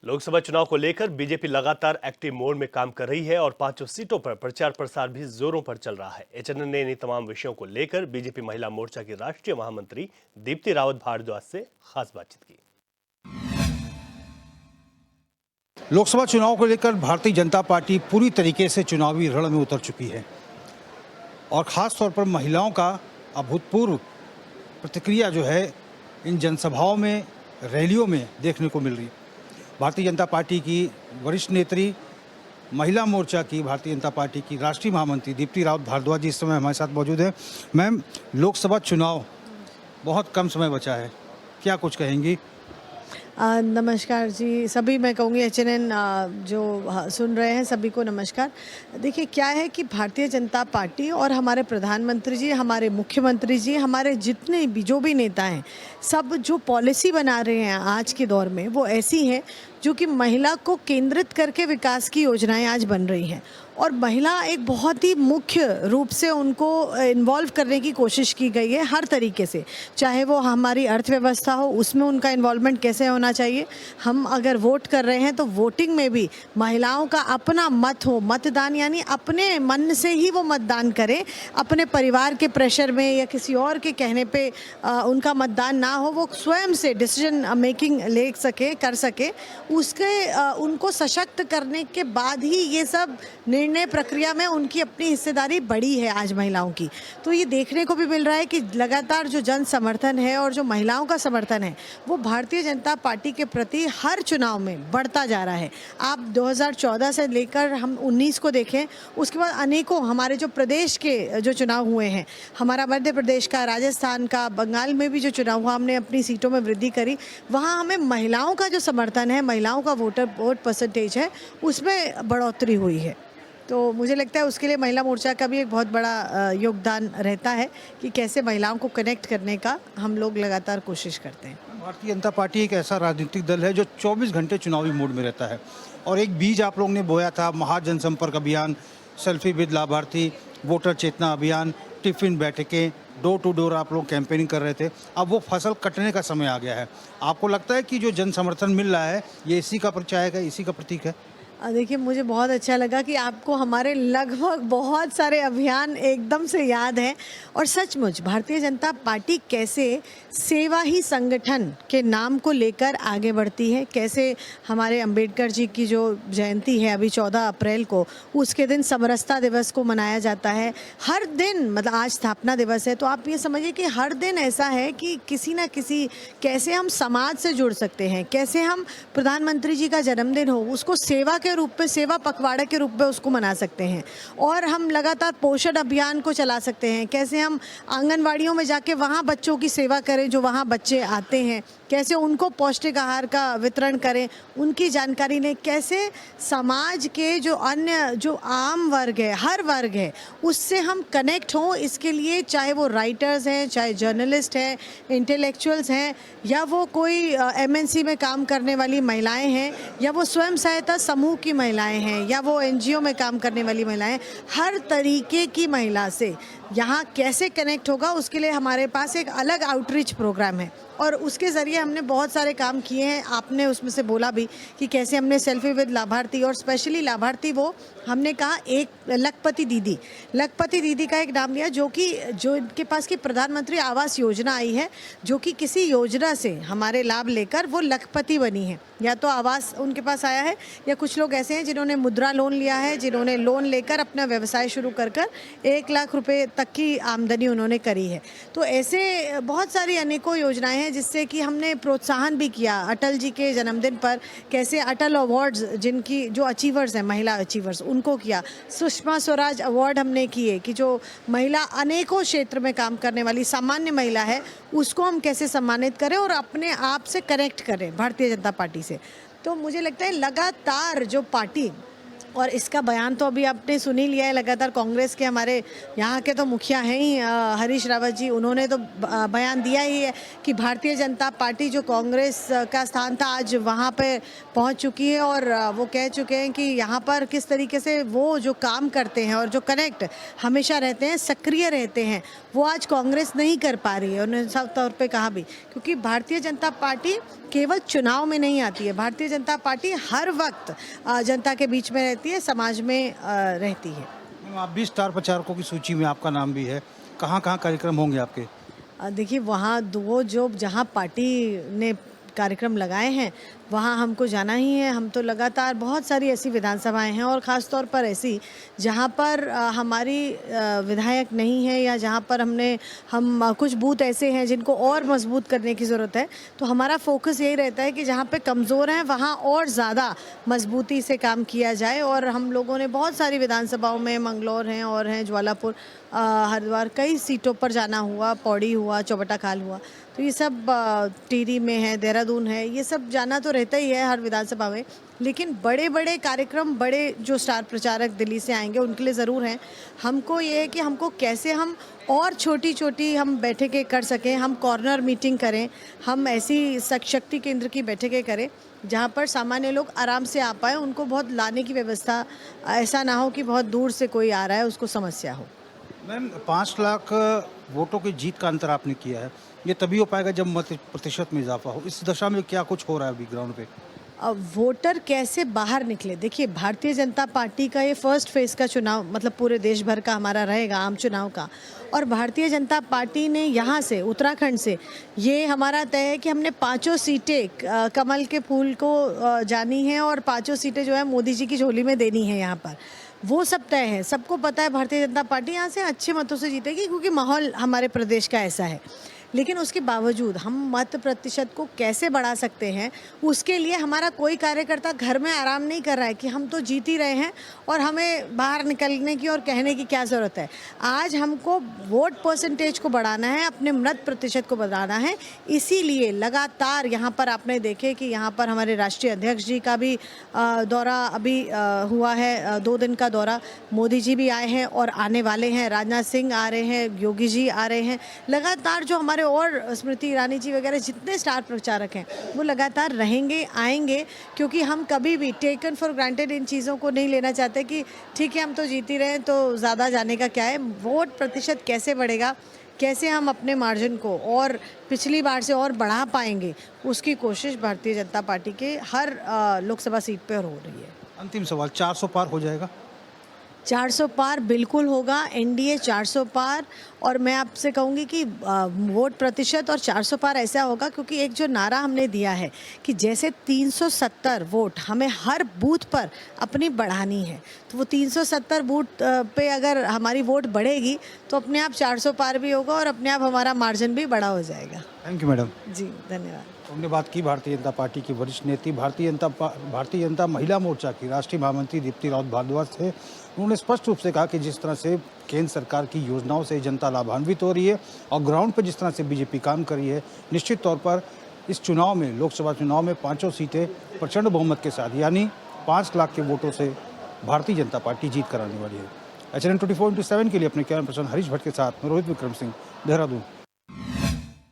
लोकसभा चुनाव को लेकर बीजेपी लगातार एक्टिव मोड में काम कर रही है और 5 सीटों पर प्रचार प्रसार भी जोरों पर चल रहा है। एचएनएन ने इन तमाम विषयों को लेकर बीजेपी महिला मोर्चा की राष्ट्रीय महामंत्री दीप्ति रावत भारद्वाज से खास बातचीत की। लोकसभा चुनाव को लेकर भारतीय जनता पार्टी पूरी तरीके से चुनावी रण में उतर चुकी है और ख़ास तौर पर महिलाओं का अभूतपूर्व प्रतिक्रिया जो है इन जनसभाओं में, रैलियों में देखने को मिल रही है। भारतीय जनता पार्टी की वरिष्ठ नेत्री, महिला मोर्चा की भारतीय जनता पार्टी की राष्ट्रीय महामंत्री दीप्ति रावत भारद्वाज जी इस समय हमारे साथ मौजूद हैं। मैम, लोकसभा चुनाव बहुत कम समय बचा है, क्या कुछ कहेंगी? नमस्कार जी, सभी मैं कहूँगी एचएनएन जो सुन रहे हैं सभी को नमस्कार। देखिए क्या है कि भारतीय जनता पार्टी और हमारे प्रधानमंत्री जी, हमारे मुख्यमंत्री जी, हमारे जितने भी जो भी नेता हैं, सब जो पॉलिसी बना रहे हैं आज के दौर में वो ऐसी है जो कि महिला को केंद्रित करके विकास की योजनाएं आज बन रही हैं और महिला एक बहुत ही मुख्य रूप से उनको इन्वॉल्व करने की कोशिश की गई है हर तरीके से। चाहे वो हमारी अर्थव्यवस्था हो, उसमें उनका इन्वॉल्वमेंट कैसे होना चाहिए। हम अगर वोट कर रहे हैं तो वोटिंग में भी महिलाओं का अपना मत हो, मतदान यानी अपने मन से ही वो मतदान करें, अपने परिवार के प्रेशर में या किसी और के कहने पे उनका मतदान ना हो, वो स्वयं से डिसीजन मेकिंग ले सके, कर सके। उनको सशक्त करने के बाद ही ये सब निर्णय प्रक्रिया में उनकी अपनी हिस्सेदारी बढ़ी है आज महिलाओं की। तो ये देखने को भी मिल रहा है कि लगातार जो जन समर्थन है और जो महिलाओं का समर्थन है वो भारतीय जनता पार्टी के प्रति हर चुनाव में बढ़ता जा रहा है। आप 2014 से लेकर हम 19 को देखें, उसके बाद अनेकों हमारे जो प्रदेश के जो चुनाव हुए हैं, हमारा मध्य प्रदेश का, राजस्थान का, बंगाल में भी जो चुनाव हुआ, हमने अपनी सीटों में वृद्धि करी। वहाँ हमें महिलाओं का जो समर्थन है, महिलाओं का वोट परसेंटेज है, उसमें बढ़ोतरी हुई है। तो मुझे लगता है उसके लिए महिला मोर्चा का भी एक बहुत बड़ा योगदान रहता है कि कैसे महिलाओं को कनेक्ट करने का हम लोग लगातार कोशिश करते हैं। भारतीय जनता पार्टी एक ऐसा राजनीतिक दल है जो 24 घंटे चुनावी मोड में रहता है और एक बीज आप लोगों ने बोया था, महाजनसंपर्क अभियान, सेल्फी विद लाभार्थी, वोटर चेतना अभियान, टिफिन बैठकें, डोर टू डोर आप लोग कैंपेनिंग कर रहे थे। अब वो फसल कटने का समय आ गया है। आपको लगता है कि जो जन समर्थन मिल रहा है ये इसी का परिचायक है, इसी का प्रतीक है? देखिए, मुझे बहुत अच्छा लगा कि आपको हमारे लगभग बहुत सारे अभियान एकदम से याद हैं और सचमुच भारतीय जनता पार्टी कैसे सेवा ही संगठन के नाम को लेकर आगे बढ़ती है। कैसे हमारे अंबेडकर जी की जो जयंती है अभी 14 अप्रैल को, उसके दिन समरसता दिवस को मनाया जाता है। हर दिन, मतलब आज स्थापना दिवस है, तो आप ये समझिए कि हर दिन ऐसा है कि किसी ना किसी कैसे हम समाज से जुड़ सकते हैं, कैसे हम प्रधानमंत्री जी का जन्मदिन हो उसको सेवा के रूप में, सेवा पखवाड़ा के रूप में उसको मना सकते हैं और हम लगातार पोषण अभियान को चला सकते हैं। कैसे हम आंगनवाड़ियों में जाके वहाँ बच्चों की सेवा करें जो वहाँ बच्चे आते हैं, कैसे उनको पौष्टिक आहार का वितरण करें, उनकी जानकारी लें। कैसे समाज के जो अन्य जो आम वर्ग है, हर वर्ग है, उससे हम कनेक्ट हों। इसके लिए चाहे वो राइटर्स हैं, चाहे जर्नलिस्ट हैं, इंटेलेक्चुअल्स हैं, या वो कोई एमएनसी में काम करने वाली महिलाएं हैं, या वो स्वयं सहायता समूह की महिलाएं हैं, या वो एनजीओ में काम करने वाली महिलाएं, हर तरीके की महिला से यहाँ कैसे कनेक्ट होगा, उसके लिए हमारे पास एक अलग आउटरीच प्रोग्राम है और उसके ज़रिए हमने बहुत सारे काम किए हैं। आपने उसमें से बोला भी कि कैसे हमने सेल्फी विद लाभार्थी, और स्पेशली लाभार्थी वो हमने कहा एक लखपति दीदी का एक नाम लिया जो इनके पास की प्रधानमंत्री आवास योजना आई है, जो कि किसी योजना से हमारे लाभ लेकर वो लखपति बनी है। या तो आवास उनके पास आया है, या कुछ लोग ऐसे हैं जिन्होंने मुद्रा लोन लिया है, जिन्होंने लोन लेकर अपना व्यवसाय शुरू कर 1 लाख रुपए तक की आमदनी उन्होंने करी है। तो ऐसे बहुत सारी अनेकों योजनाएं हैं जिससे कि हमने प्रोत्साहन भी किया। अटल जी के जन्मदिन पर कैसे अटल अवार्ड्स, जिनकी जो अचीवर्स हैं, महिला अचीवर्स, उनको किया। सुषमा स्वराज अवार्ड हमने किए कि जो महिला अनेकों क्षेत्र में काम करने वाली सामान्य महिला है उसको हम कैसे सम्मानित करें और अपने आप से कनेक्ट करें भारतीय जनता पार्टी से। तो मुझे लगता है लगातार जो पार्टी, और इसका बयान तो अभी आपने सुन ही लिया है, लगातार कांग्रेस के हमारे यहाँ के तो मुखिया हैं ही हरीश रावत जी, उन्होंने तो बयान दिया ही है कि भारतीय जनता पार्टी जो कांग्रेस का स्थान था आज वहाँ पे पहुँच चुकी है और वो कह चुके हैं कि यहाँ पर किस तरीके से वो जो काम करते हैं और जो कनेक्ट हमेशा रहते हैं, सक्रिय रहते हैं, वो आज कांग्रेस नहीं कर पा रही है। उन्होंने साफ तौर पर कहा भी, क्योंकि भारतीय जनता पार्टी केवल चुनाव में नहीं आती है। भारतीय जनता पार्टी हर वक्त जनता के बीच में रहती है, समाज में रहती है। मैम, आप भी स्टार प्रचारकों की सूची में आपका नाम भी है, कहाँ कहाँ कार्यक्रम होंगे आपके? देखिए वहाँ वो जो जहाँ पार्टी ने कार्यक्रम लगाए हैं वहाँ हमको जाना ही है। हम तो लगातार बहुत सारी ऐसी विधानसभाएं हैं और ख़ास तौर पर ऐसी जहाँ पर हमारी विधायक नहीं है या जहाँ पर हम कुछ बूथ ऐसे हैं जिनको और मजबूत करने की ज़रूरत है। तो हमारा फोकस यही रहता है कि जहाँ पे कमज़ोर हैं वहाँ और ज़्यादा मजबूती से काम किया जाए। और हम लोगों ने बहुत सारी विधानसभाओं में, मंगलौर हैं और हैं ज्वालापुर, हरिद्वार, कई सीटों पर जाना हुआ, पौड़ी हुआ, चौबटा खाल हुआ, तो ये सब टिहरी में है, देहरादून है, ये सब जाना तो रहता ही है हर विधानसभा में। लेकिन बड़े बड़े कार्यक्रम, बड़े जो स्टार प्रचारक दिल्ली से आएंगे उनके लिए ज़रूर हैं। हमको ये है कि हमको कैसे हम और छोटी छोटी हम बैठकें कर सकें, हम कॉर्नर मीटिंग करें, हम ऐसी शक्ति केंद्र की बैठकें करें जहाँ पर सामान्य लोग आराम से आ पाए, उनको बहुत लाने की व्यवस्था, ऐसा ना हो कि बहुत दूर से कोई आ रहा है उसको समस्या हो। मैम, 5 लाख वोटों की जीत का अंतर आपने किया है, ये तभी हो पाएगा जब मत प्रतिशत में इजाफा हो। इस दशा में क्या कुछ हो रहा है अभी ग्राउंड पे? अब वोटर कैसे बाहर निकले, देखिए भारतीय जनता पार्टी का ये फर्स्ट फेज़ का चुनाव, मतलब पूरे देश भर का हमारा रहेगा आम चुनाव का। और भारतीय जनता पार्टी ने यहाँ से, उत्तराखंड से, ये हमारा तय है कि हमने 5 सीटें कमल के फूल को जानी है और 5 सीटें जो है मोदी जी की झोली में देनी है। यहाँ पर वो सब तय है, सबको पता है भारतीय जनता पार्टी यहाँ से अच्छे मतों से जीतेगी क्योंकि माहौल हमारे प्रदेश का ऐसा है। लेकिन उसके बावजूद हम मत प्रतिशत को कैसे बढ़ा सकते हैं, उसके लिए हमारा कोई कार्यकर्ता घर में आराम नहीं कर रहा है कि हम तो जीत ही रहे हैं और हमें बाहर निकलने की और कहने की क्या ज़रूरत है। आज हमको वोट परसेंटेज को बढ़ाना है, अपने मत प्रतिशत को बढ़ाना है। इसीलिए लगातार यहाँ पर आपने देखे कि यहाँ पर हमारे राष्ट्रीय अध्यक्ष जी का भी दौरा अभी हुआ है, 2 दिन का दौरा। मोदी जी भी आए हैं और आने वाले हैं, राजनाथ सिंह आ रहे हैं, योगी जी आ रहे हैं। लगातार जो हमारे और स्मृति ईरानी जी वगैरह जितने स्टार प्रचारक हैं वो लगातार रहेंगे, आएंगे, क्योंकि हम कभी भी टेकन फॉर ग्रांटेड इन चीज़ों को नहीं लेना चाहते कि ठीक है हम तो जीत ही रहे हैं तो ज़्यादा जाने का क्या है। वोट प्रतिशत कैसे बढ़ेगा, कैसे हम अपने मार्जिन को और पिछली बार से और बढ़ा पाएंगे, उसकी कोशिश भारतीय जनता पार्टी के हर लोकसभा सीट पर हो रही है। अंतिम सवाल, 400 पार हो जाएगा? 400 पार बिल्कुल होगा, एनडीए 400 पार। और मैं आपसे कहूँगी कि वोट प्रतिशत और 400 पार ऐसा होगा क्योंकि एक जो नारा हमने दिया है कि जैसे 370 वोट हमें हर बूथ पर अपनी बढ़ानी है, तो वो 370 बूथ पे अगर हमारी वोट बढ़ेगी तो अपने आप 400 पार भी होगा और अपने आप हमारा मार्जिन भी बड़ा हो जाएगा। Thank you madam. जी धन्यवाद। हमने बात की भारतीय जनता पार्टी की वरिष्ठ नेत्री, भारतीय जनता महिला मोर्चा की राष्ट्रीय महामंत्री दीप्ति रावत भारद्वाज से। उन्होंने स्पष्ट रूप से कहा कि जिस तरह से केंद्र सरकार की योजनाओं से जनता लाभान्वित हो रही है और ग्राउंड पर जिस तरह से बीजेपी काम कर रही है, निश्चित तौर पर इस चुनाव में, लोकसभा चुनाव में 5 सीटें प्रचंड बहुमत के साथ, यानी 5 लाख के वोटों से भारतीय जनता पार्टी जीत कर आने वाली है। HNN 24/7 के लिए अपने कैमरा पर्सन हरीश भट्ट के साथ मैं रोहित विक्रम सिंह, देहरादून।